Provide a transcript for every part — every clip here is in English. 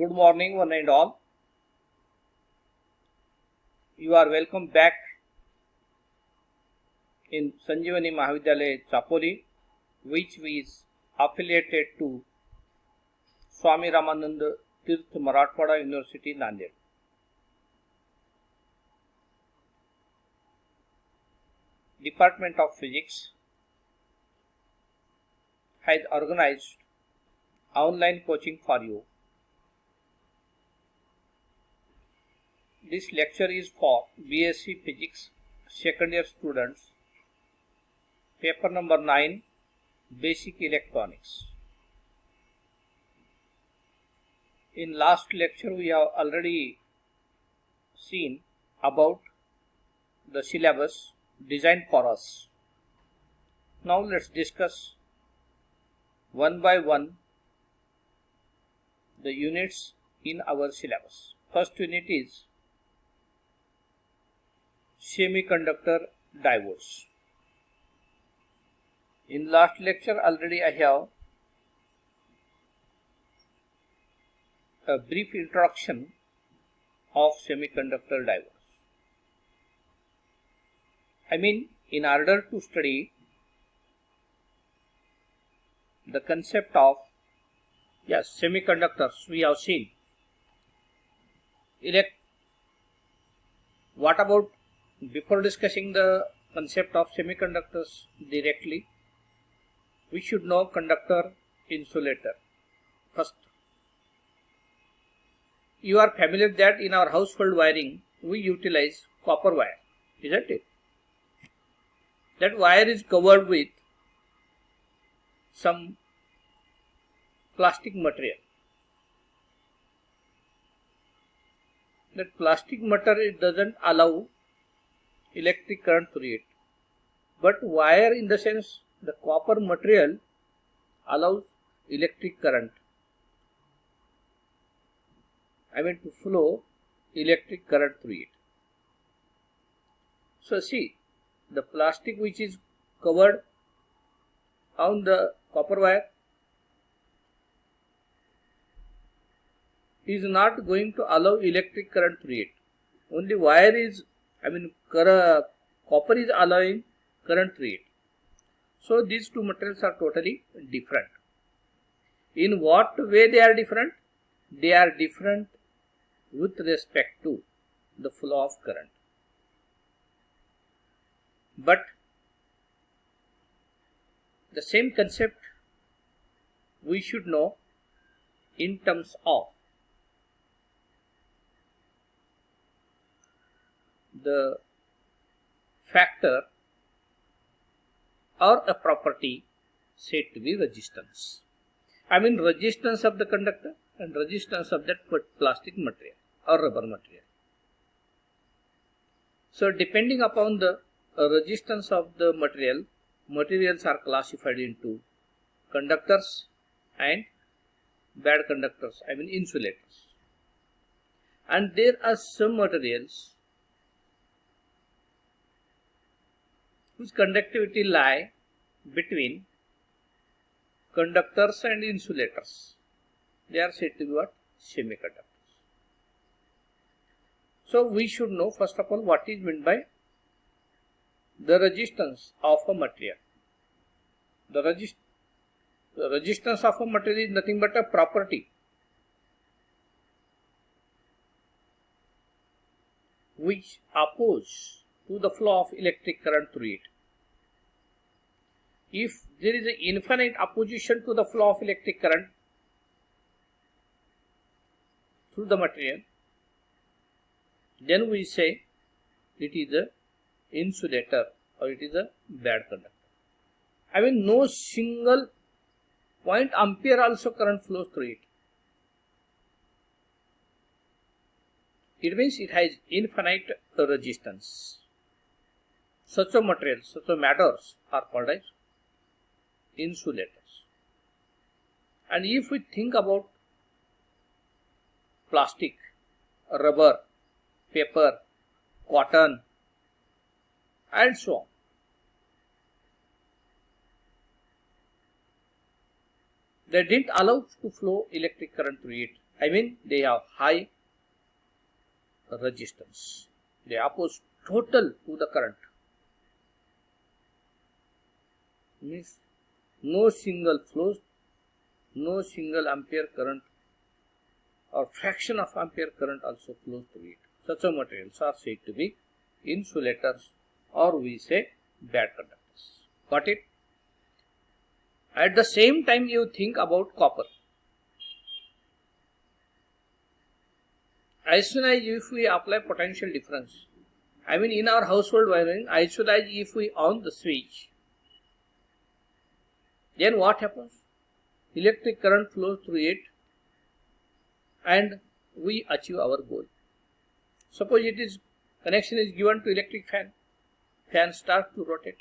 Good morning, one and all. You are welcome back in Sanjeevani Mahavidyalaya Chapoli, which is affiliated to Swami Ramananda Tirth Marathwada University, Nanded. Department of Physics has organized online coaching for you. This lecture is for BSc Physics second year students, paper number 9, Basic Electronics. In last lecture we have already seen about the syllabus designed for us. Now let's discuss one by one the units in our syllabus. First unit is semiconductor diodes. In last lecture already I have a brief introduction of semiconductor diodes. In order to study the concept of semiconductors, we have seen. What about before discussing the concept of semiconductors directly, we should know conductor, insulator. First, you are familiar that in our household wiring we utilize copper wire, isn't it? That wire is covered with some plastic material. That plastic material doesn't allow electric current through it, but wire, in the sense the copper material, allows electric current, to flow electric current through it. So see, the plastic which is covered on the copper wire is not going to allow electric current through it. Only wire is, copper is allowing current through it. So these two materials are totally different. In what way they are different? They are different with respect to the flow of current. But the same concept we should know in terms of the factor or a property said to be resistance. Resistance of the conductor and resistance of that plastic material or rubber material. So depending upon the resistance of the materials are classified into conductors and bad conductors, insulators. And there are some materials whose conductivity lie between conductors and insulators. They are said to be what? Semiconductors. So we should know first of all what is meant by the resistance of a material. The resistance of a material is nothing but a property which opposes to the flow of electric current through it. If there is an infinite opposition to the flow of electric current through the material, then we say it is a insulator or it is a bad conductor. No single point ampere also current flows through it. It means it has infinite resistance. Such a materials, such a matters are called as insulators. And if we think about plastic, rubber, paper, cotton, and so on, they didn't allow to flow electric current through it. I mean they have high resistance. They oppose total to the current. Means no single flows, no single ampere current or fraction of ampere current also flows through it. Such a materials are said to be insulators, or we say bad conductors. Got it? At the same time, you think about copper. As soon as if we apply potential difference, I mean in our household wiring, as soon as if we on the switch, then what happens? Electric current flows through it and we achieve our goal. Suppose it is connection is given to electric fan. Fan starts to rotate.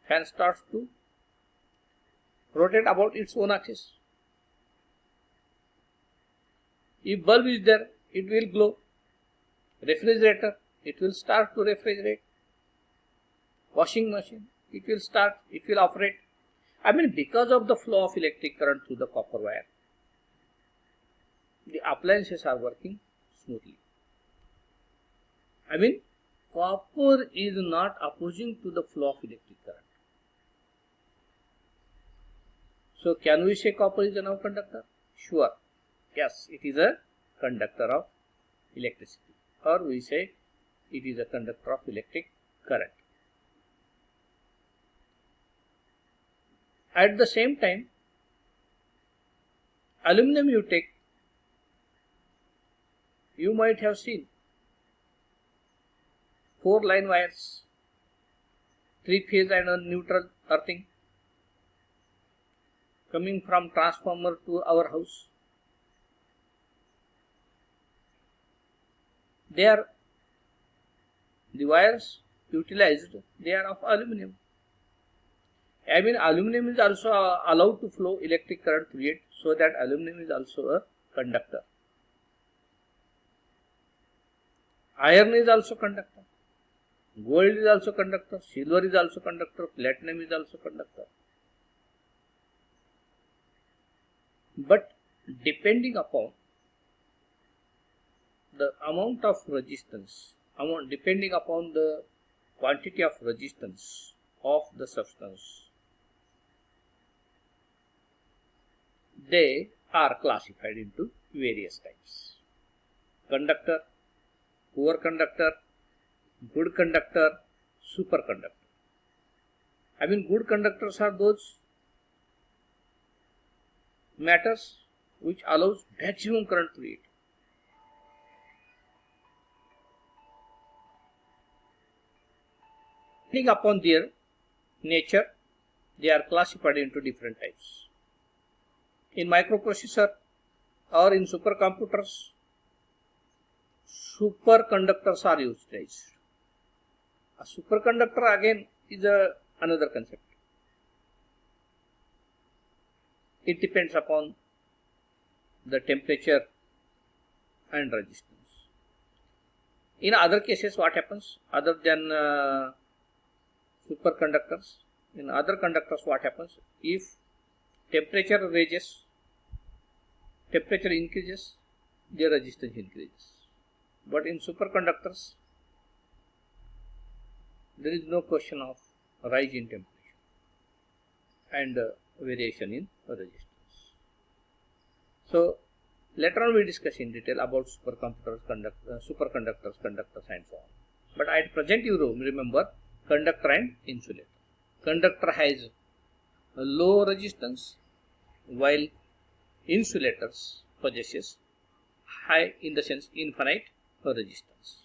Fan starts to rotate about its own axis. If bulb is there, it will glow. Refrigerator, it will start to refrigerate. Washing machine, it will start, it will operate. I mean, because of the flow of electric current through the copper wire, the appliances are working smoothly. I mean, copper is not opposing to the flow of electric current. So, can we say copper is a now conductor? Sure. Yes, it is a conductor of electricity, or we say it is a conductor of electric current. At the same time, aluminum you take, you might have seen 4-line wires, 3-phase and a neutral earthing coming from transformer to our house. They are the wires utilized, they are of aluminum. I mean, aluminum is also allowed to flow electric current through it, so that aluminum is also a conductor. Iron is also conductor. Gold is also conductor. Silver is also conductor. Platinum is also conductor. But depending upon the amount of resistance, depending upon the quantity of resistance of the substance, they are classified into various types. Conductor, poor conductor, good conductor, superconductor. I mean, good conductors are those matters which allows maximum current through it. Depending upon their nature, they are classified into different types. In microprocessor or in supercomputers, superconductors are utilized. A superconductor again is another concept. It depends upon the temperature and resistance. In other cases, what happens? Other than superconductors, in other conductors, what happens? If temperature raises, temperature increases, their resistance increases. But in superconductors, there is no question of rise in temperature and variation in resistance. So, later on we discuss in detail about superconductors, conductors and so on. But at present you remember conductor and insulator. Conductor has a low resistance, while insulators possesses high, in the sense infinite resistance.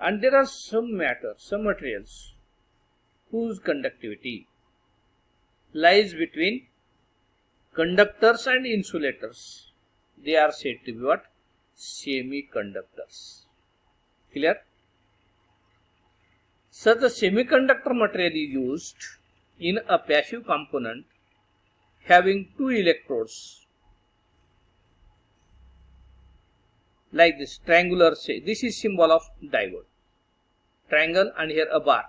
And there are some matter, some materials whose conductivity lies between conductors and insulators. They are said to be what? Semiconductors. Clear? Such a semiconductor material is used in a passive component having 2 electrodes, like this triangular, say this is symbol of diode, triangle and here a bar.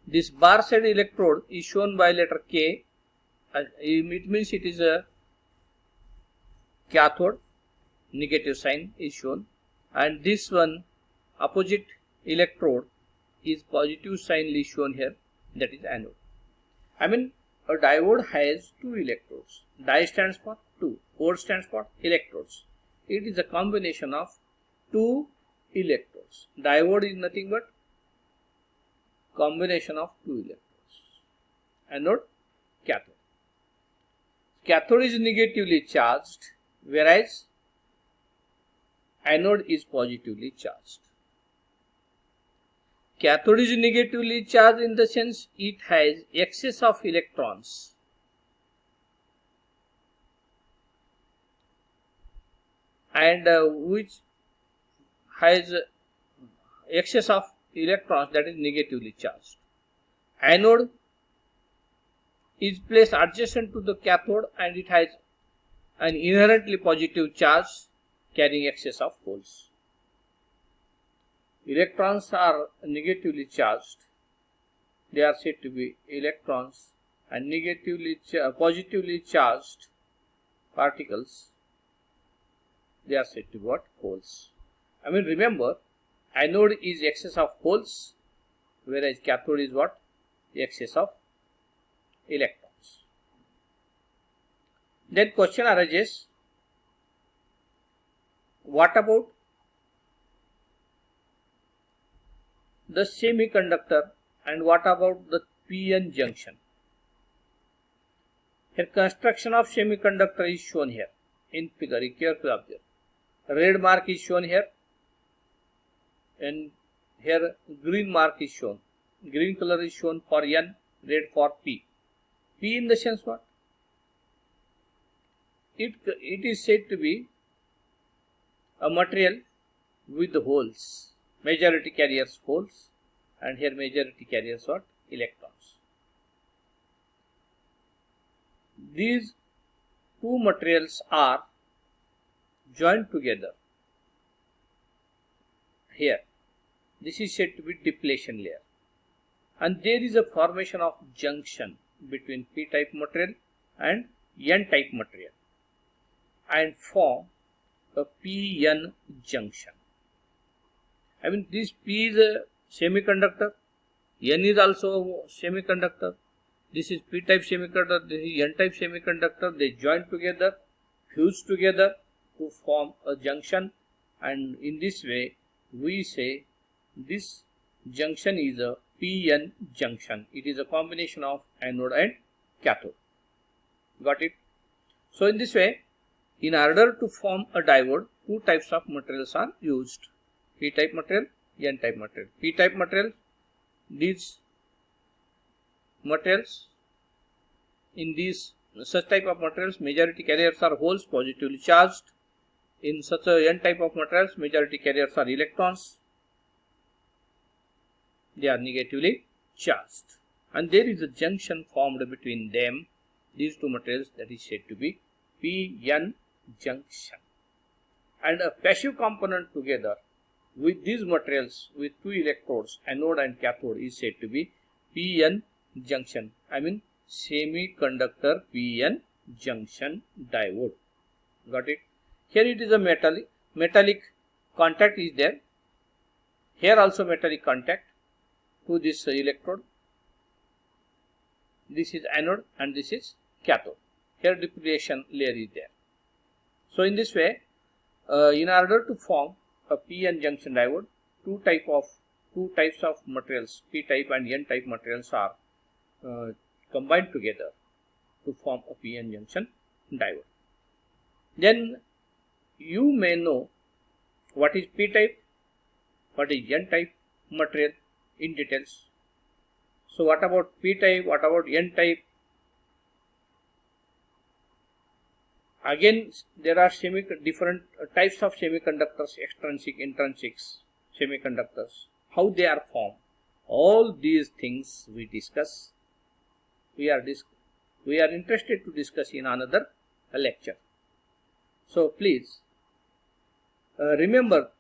This bar side electrode is shown by letter K. It means it is a cathode, negative sign is shown, and this one opposite electrode is positive sign is shown here, that is anode. I mean, a diode has two electrodes. Di stands for two, ode stands for electrodes. It is a combination of two electrodes. Diode is nothing but combination of two electrodes. Anode, cathode. Cathode is negatively charged, whereas anode is positively charged. Cathode is negatively charged in the sense it has excess of electrons. And which has excess of electrons, that is negatively charged. Anode is placed adjacent to the cathode and it has an inherently positive charge carrying excess of holes. Electrons are negatively charged. They are said to be electrons, and positively charged particles, they are said to be what? Holes. I mean, remember, anode is excess of holes, whereas cathode is what? Excess of electrons. Then question arises, what about the semiconductor and what about the p-n junction? Here construction of semiconductor is shown here in figure. Carefully observe. Red mark is shown here and here green mark is shown. Green color is shown for N, red for P. P in the sense what? It is said to be a material with holes. Majority carriers holes, and here majority carriers what? Electrons. These two materials are joined together here. This is said to be depletion layer, and there is a formation of junction between p-type material and n-type material and form a p-n junction. I mean, this P is a semiconductor, N is also a semiconductor. This is p-type semiconductor, this is n-type semiconductor. They join together, fuse together to form a junction, and in this way we say this junction is a p-n junction. It is a combination of anode and cathode. Got it? So in this way, in order to form a diode, two types of materials are used: p-type material, n-type material. P-type material, these materials, in these such type of materials, majority carriers are holes, positively charged. In such a n-type of materials, majority carriers are electrons, they are negatively charged, and there is a junction formed between them, these two materials, that is said to be p-n junction. And a passive component together with these materials with two electrodes, anode and cathode, is said to be p-n junction. I mean, semiconductor p-n junction diode. Got it? Here it is a metallic contact is there. Here also metallic contact to this electrode. This is anode and this is cathode. Here depletion layer is there. So in this way, in order to form a p-n junction diode, two types of materials, p-type and n-type materials, are combined together to form a p-n junction diode. Then you may know what is p-type, what is n-type material in details. So what about p-type, what about n-type? Again, there are different types of semiconductors, extrinsic, intrinsic semiconductors, how they are formed. All these things we discuss. We are interested to discuss in another lecture. So please remember,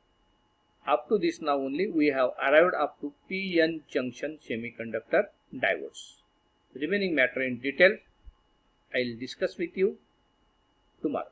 up to this now only we have arrived up to p-n junction semiconductor diodes. Remaining matter in detail I will discuss with you tomorrow.